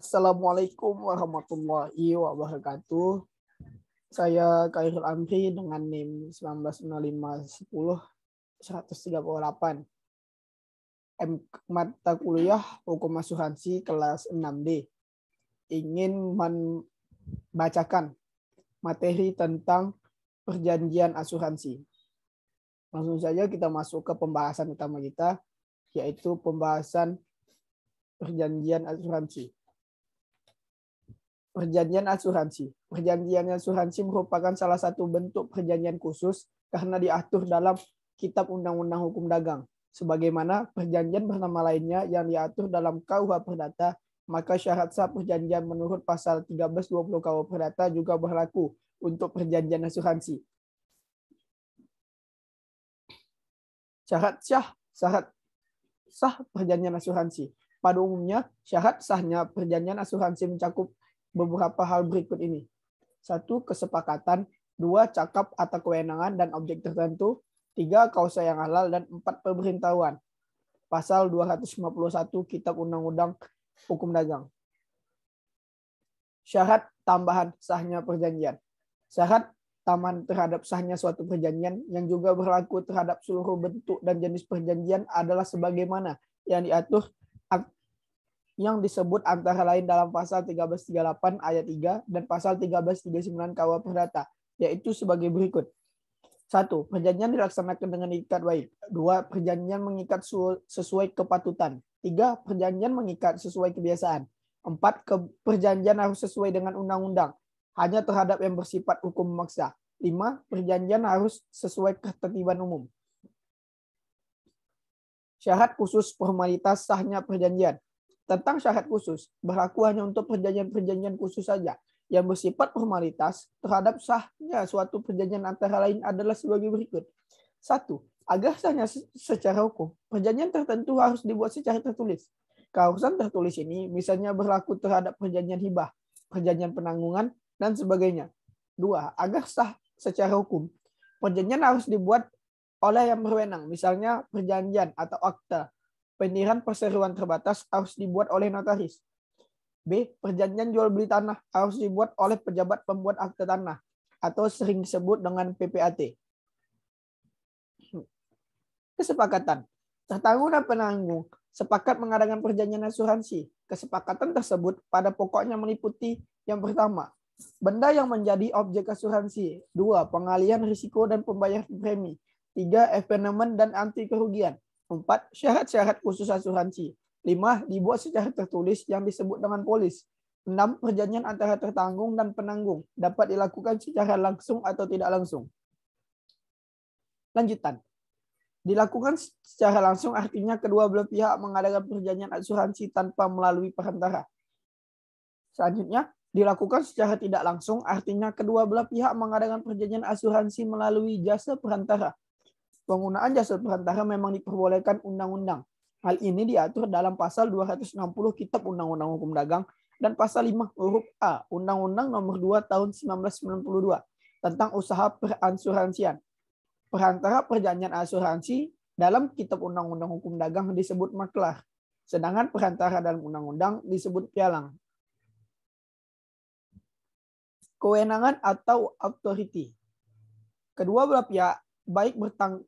Assalamualaikum warahmatullahi wabarakatuh. Saya Khairul Amri dengan NIM 190510-138. Mata kuliah Hukum Asuransi kelas 6D. Ingin membacakan materi tentang perjanjian asuransi. Langsung saja kita masuk ke pembahasan utama kita, yaitu pembahasan perjanjian asuransi. Perjanjian asuransi. Perjanjian asuransi merupakan salah satu bentuk perjanjian khusus karena diatur dalam Kitab Undang-Undang Hukum Dagang. Sebagaimana perjanjian bernama lainnya yang diatur dalam KUH Perdata, maka syarat sah perjanjian menurut pasal 1320 KUH Perdata juga berlaku untuk perjanjian asuransi. Syarat sah perjanjian asuransi. Pada umumnya, syarat sahnya perjanjian asuransi mencakup beberapa hal berikut ini. 1. Kesepakatan. 2. Cakap atau kewenangan dan objek tertentu. 3. Kausa yang halal. Dan 4. Pemberitahuan. Pasal 251 Kitab Undang-Undang Hukum Dagang. Syarat tambahan sahnya perjanjian. Syarat tambahan terhadap sahnya suatu perjanjian yang juga berlaku terhadap seluruh bentuk dan jenis perjanjian adalah sebagaimana yang diatur yang disebut antara lain dalam pasal 1338 ayat 3 dan pasal 1339 KUH Perdata, yaitu sebagai berikut. 1. Perjanjian dilaksanakan dengan ikat baik. 2. Perjanjian mengikat sesuai kepatutan. 3. Perjanjian mengikat sesuai kebiasaan. 4. Perjanjian harus sesuai dengan undang-undang, hanya terhadap yang bersifat hukum memaksa. 5. Perjanjian harus sesuai ketertiban umum. Syarat khusus formalitas sahnya perjanjian. Tentang syarat khusus, berlaku hanya untuk perjanjian-perjanjian khusus saja yang bersifat formalitas terhadap sahnya suatu perjanjian antara lain adalah sebagai berikut. 1. Agar sahnya secara hukum, perjanjian tertentu harus dibuat secara tertulis. Keharusan tertulis ini misalnya berlaku terhadap perjanjian hibah, perjanjian penanggungan, dan sebagainya. 2. Agar sah secara hukum, perjanjian harus dibuat oleh yang berwenang, misalnya perjanjian atau akta. Pendidikan perseroan terbatas harus dibuat oleh notaris. B. Perjanjian jual beli tanah harus dibuat oleh pejabat pembuat akte tanah atau sering disebut dengan PPAT. Kesepakatan. Tertanggung dan penanggung sepakat mengadakan perjanjian asuransi. Kesepakatan tersebut pada pokoknya meliputi yang pertama, benda yang menjadi objek asuransi. 2. Pengalihan risiko dan pembayaran premi. 3. Evenement dan anti kerugian. 4. Syarat-syarat khusus asuransi. 5. Dibuat secara tertulis yang disebut dengan polis. 6. Perjanjian antara tertanggung dan penanggung dapat dilakukan secara langsung atau tidak langsung. Lanjutan. Dilakukan secara langsung artinya kedua belah pihak mengadakan perjanjian asuransi tanpa melalui perantara. Selanjutnya, dilakukan secara tidak langsung artinya kedua belah pihak mengadakan perjanjian asuransi melalui jasa perantara. Penggunaan jasa perantara memang diperbolehkan undang-undang. Hal ini diatur dalam pasal 260 Kitab Undang-Undang Hukum Dagang dan pasal 5 huruf A Undang-Undang Nomor 2 Tahun 1992 tentang usaha perasuransian. Perantara perjanjian asuransi dalam Kitab Undang-Undang Hukum Dagang disebut maklar, sedangkan perantara dalam undang-undang disebut pialang. Kewenangan atau authority. Kedua belah pihak baik bertanggung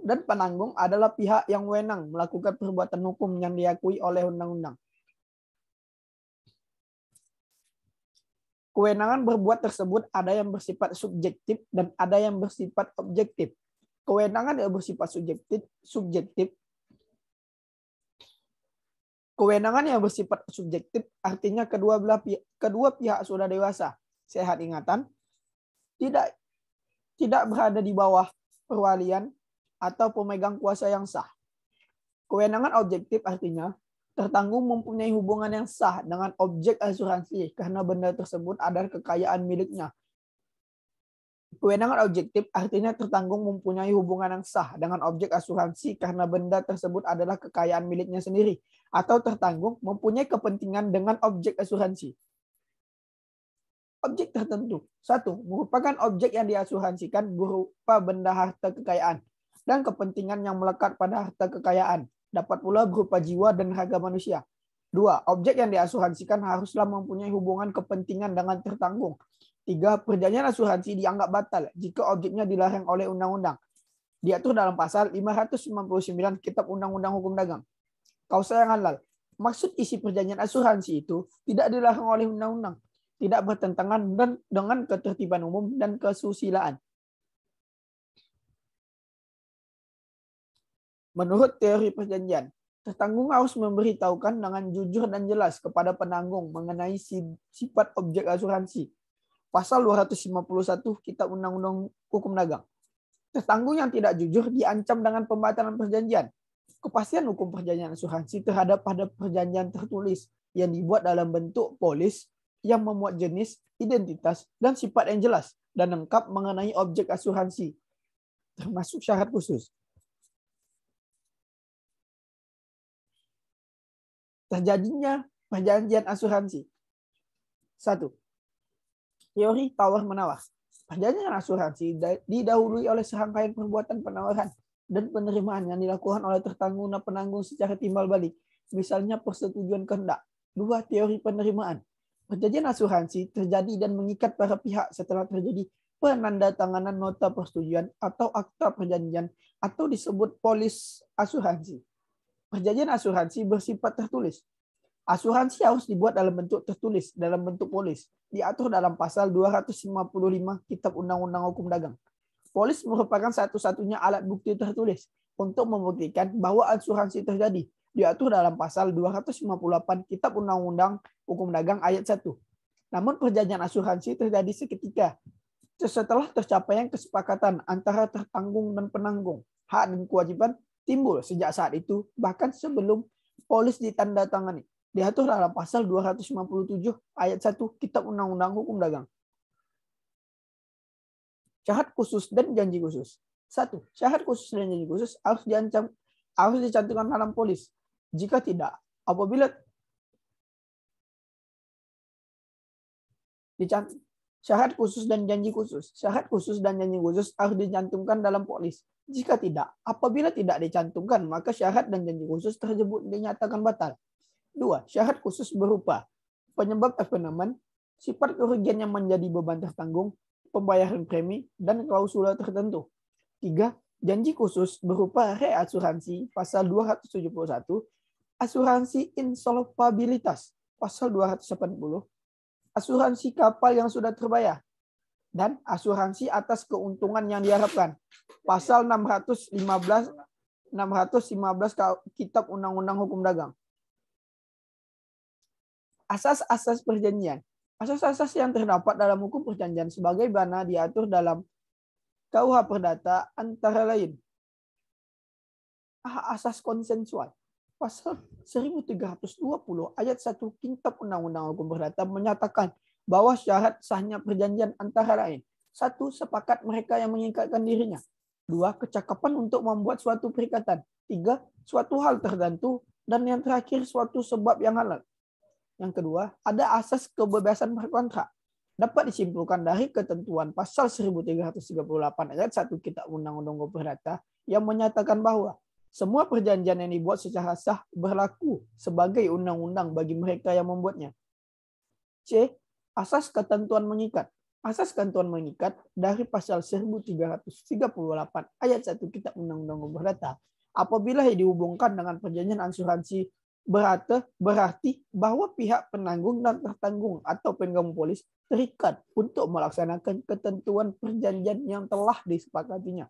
dan penanggung adalah pihak yang wewenang melakukan perbuatan hukum yang diakui oleh undang-undang. Kewenangan berbuat tersebut ada yang bersifat subjektif dan ada yang bersifat objektif. Kewenangan yang bersifat subjektif. Kewenangan yang bersifat subjektif artinya kedua pihak sudah dewasa, sehat ingatan, tidak berada di bawah perwalian atau pemegang kuasa yang sah. Kewenangan objektif artinya tertanggung mempunyai hubungan yang sah dengan objek asuransi karena benda tersebut adalah kekayaan miliknya. Kewenangan objektif artinya tertanggung mempunyai hubungan yang sah dengan objek asuransi karena benda tersebut adalah kekayaan miliknya sendiri atau tertanggung mempunyai kepentingan dengan objek asuransi. Objek tertentu. 1. Merupakan objek yang diasuransikan berupa benda harta kekayaan dan kepentingan yang melekat pada harta kekayaan. Dapat pula berupa jiwa dan raga manusia. 2. Objek yang diasuransikan haruslah mempunyai hubungan kepentingan dengan tertanggung. 3. Perjanjian asuransi dianggap batal jika objeknya dilarang oleh undang-undang. Diatur dalam pasal 599 Kitab Undang-Undang Hukum Dagang. Kausa yang halal. Maksud isi perjanjian asuransi itu tidak dilarang oleh undang-undang, tidak bertentangan dengan ketertiban umum dan kesusilaan. Menurut teori perjanjian, tertanggung harus memberitahukan dengan jujur dan jelas kepada penanggung mengenai sifat objek asuransi. Pasal 251 Kitab Undang-Undang Hukum Dagang. Tertanggung yang tidak jujur diancam dengan pembatalan perjanjian. Kepastian hukum perjanjian asuransi terhadap pada perjanjian tertulis yang dibuat dalam bentuk polis yang memuat jenis, identitas, dan sifat yang jelas dan lengkap mengenai objek asuransi, termasuk syarat khusus. Terjadinya perjanjian asuransi. 1. Teori tawar-menawar. Perjanjian asuransi didahului oleh serangkaian perbuatan penawaran dan penerimaan yang dilakukan oleh tertanggung dan penanggung secara timbal balik, misalnya persetujuan kehendak. 2. Teori penerimaan. Perjanjian asuransi terjadi dan mengikat para pihak setelah terjadi penandatanganan nota persetujuan atau akta perjanjian atau disebut polis asuransi. Perjanjian asuransi bersifat tertulis. Asuransi harus dibuat dalam bentuk tertulis, dalam bentuk polis. Diatur dalam pasal 255 Kitab Undang-Undang Hukum Dagang. Polis merupakan satu-satunya alat bukti tertulis untuk membuktikan bahwa asuransi terjadi. Diatur dalam pasal 258 Kitab Undang-Undang Hukum Dagang ayat 1. Namun perjanjian asuransi terjadi seketika setelah tercapaian kesepakatan antara tertanggung dan penanggung. Hak dan kewajiban timbul sejak saat itu, bahkan sebelum polis ditandatangani. Diatur dalam pasal 257 ayat 1 Kitab Undang-Undang Hukum Dagang. Syarat khusus dan janji khusus. 1. Syarat khusus dan janji khusus harus dicantumkan dalam polis. Jika tidak, apabila syarat khusus dan janji khusus. Syarat khusus dan janji khusus harus dicantumkan dalam polis. Jika tidak, apabila tidak dicantumkan, maka syarat dan janji khusus tersebut dinyatakan batal. 2. Syarat khusus berupa penyebab evenement, sifat kerugian yang menjadi beban tertanggung, pembayaran premi, dan klausula tertentu. 3. Janji khusus berupa reasuransi, pasal 271, asuransi insolvabilitas, pasal 280, asuransi kapal yang sudah terbayar, dan asuransi atas keuntungan yang diharapkan, pasal 615 Kitab Undang-Undang Hukum Dagang. Asas-asas perjanjian. Asas-asas yang terdapat dalam hukum perjanjian sebagaimana diatur dalam KUH Perdata antara lain asas konsensual. Pasal 1320 ayat 1 Kitab Undang-Undang Hukum Perdata menyatakan bahwa syarat sahnya perjanjian antara lain: 1. Sepakat mereka yang mengikatkan dirinya. 2. Kecakapan untuk membuat suatu perikatan. 3. Suatu hal tertentu. Dan yang terakhir, suatu sebab yang halal. Yang kedua, ada asas kebebasan berkontrak. Dapat disimpulkan dari ketentuan pasal 1338 ayat 1 Kitab Undang-Undang Hukum Perdata yang menyatakan bahwa semua perjanjian yang dibuat secara sah berlaku sebagai undang-undang bagi mereka yang membuatnya. C. Asas ketentuan mengikat. Asas ketentuan mengikat dari pasal 1338 ayat 1 Kitab Undang-Undang Hukum Perdata apabila dihubungkan dengan perjanjian asuransi berarti bahwa pihak penanggung dan tertanggung atau penggabung polis terikat untuk melaksanakan ketentuan perjanjian yang telah disepakatinya.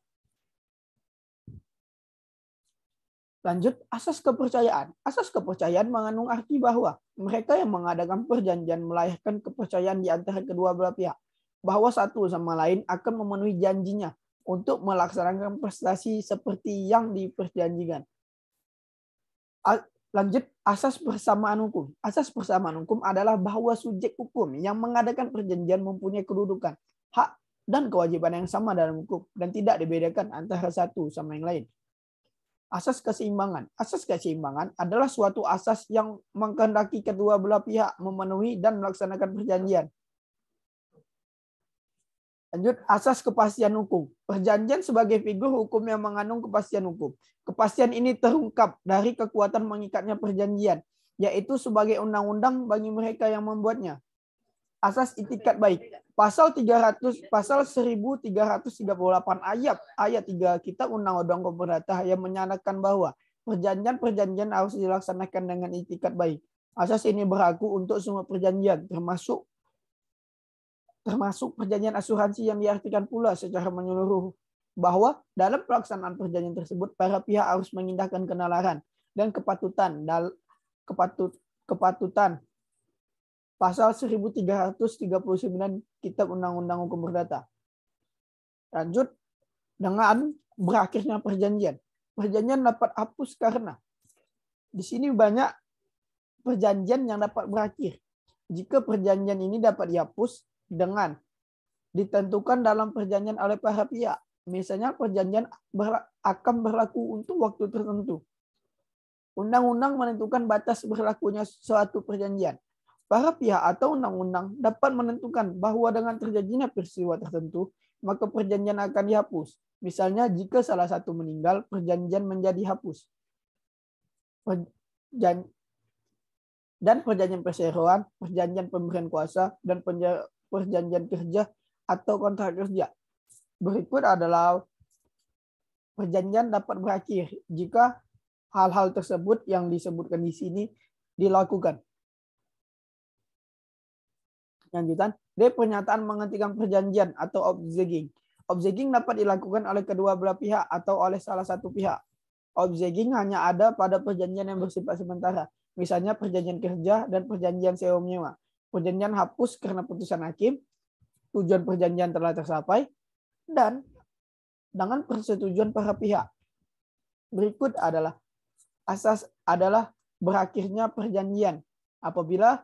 Lanjut, asas kepercayaan. Asas kepercayaan mengandung arti bahwa mereka yang mengadakan perjanjian melahirkan kepercayaan di antara kedua belah pihak, bahwa satu sama lain akan memenuhi janjinya untuk melaksanakan prestasi seperti yang diperjanjikan. Lanjut, asas persamaan hukum. Asas persamaan hukum adalah bahwa subjek hukum yang mengadakan perjanjian mempunyai kedudukan, hak, dan kewajiban yang sama dalam hukum dan tidak dibedakan antara satu sama yang lain. Asas keseimbangan. Asas keseimbangan adalah suatu asas yang mengkehendaki kedua belah pihak memenuhi dan melaksanakan perjanjian. Lanjut, asas kepastian hukum. Perjanjian sebagai figur hukum yang mengandung kepastian hukum. Kepastian ini terungkap dari kekuatan mengikatnya perjanjian yaitu sebagai undang-undang bagi mereka yang membuatnya. Asas itikat baik. Pasal 1338 ayat 3 Kitab Undang-Undang Pemerintahan yang menyatakan bahwa perjanjian-perjanjian harus dilaksanakan dengan itikat baik. Asas ini berlaku untuk semua perjanjian, termasuk perjanjian asuransi yang diartikan pula secara menyeluruh bahwa dalam pelaksanaan perjanjian tersebut para pihak harus mengindahkan kenalan dan kepatutan pasal 1339 Kitab Undang-Undang Hukum Perdata. Lanjut dengan berakhirnya perjanjian. Perjanjian dapat hapus karena di sini banyak perjanjian yang dapat berakhir. Jika perjanjian ini dapat dihapus dengan ditentukan dalam perjanjian oleh para pihak. Misalnya perjanjian akan berlaku untuk waktu tertentu. Undang-undang menentukan batas berlakunya suatu perjanjian. Para pihak atau undang-undang dapat menentukan bahwa dengan terjadinya peristiwa tertentu, maka perjanjian akan dihapus. Misalnya jika salah satu meninggal, perjanjian menjadi hapus. Dan perjanjian perseroan, perjanjian pemberian kuasa, dan perjanjian kerja atau kontrak kerja. Berikut adalah perjanjian dapat berakhir jika hal-hal tersebut yang disebutkan di sini dilakukan. Lanjutan, pernyataan menghentikan perjanjian atau objeking. Objeking dapat dilakukan oleh kedua belah pihak atau oleh salah satu pihak. Objeking hanya ada pada perjanjian yang bersifat sementara. Misalnya perjanjian kerja dan perjanjian sewa menyewa. Perjanjian hapus karena putusan hakim, tujuan perjanjian telah tercapai, dan dengan persetujuan para pihak. Berikut adalah asas adalah berakhirnya perjanjian apabila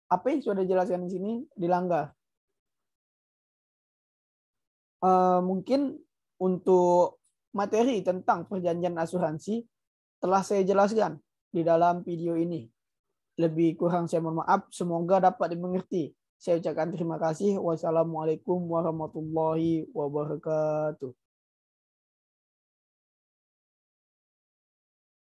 apa yang sudah dijelaskan di sini dilanggar. Mungkin untuk materi tentang perjanjian asuransi telah saya jelaskan di dalam video ini. Lebih kurang saya mohon maaf. Semoga dapat dimengerti. Saya ucapkan terima kasih. Wassalamualaikum warahmatullahi wabarakatuh.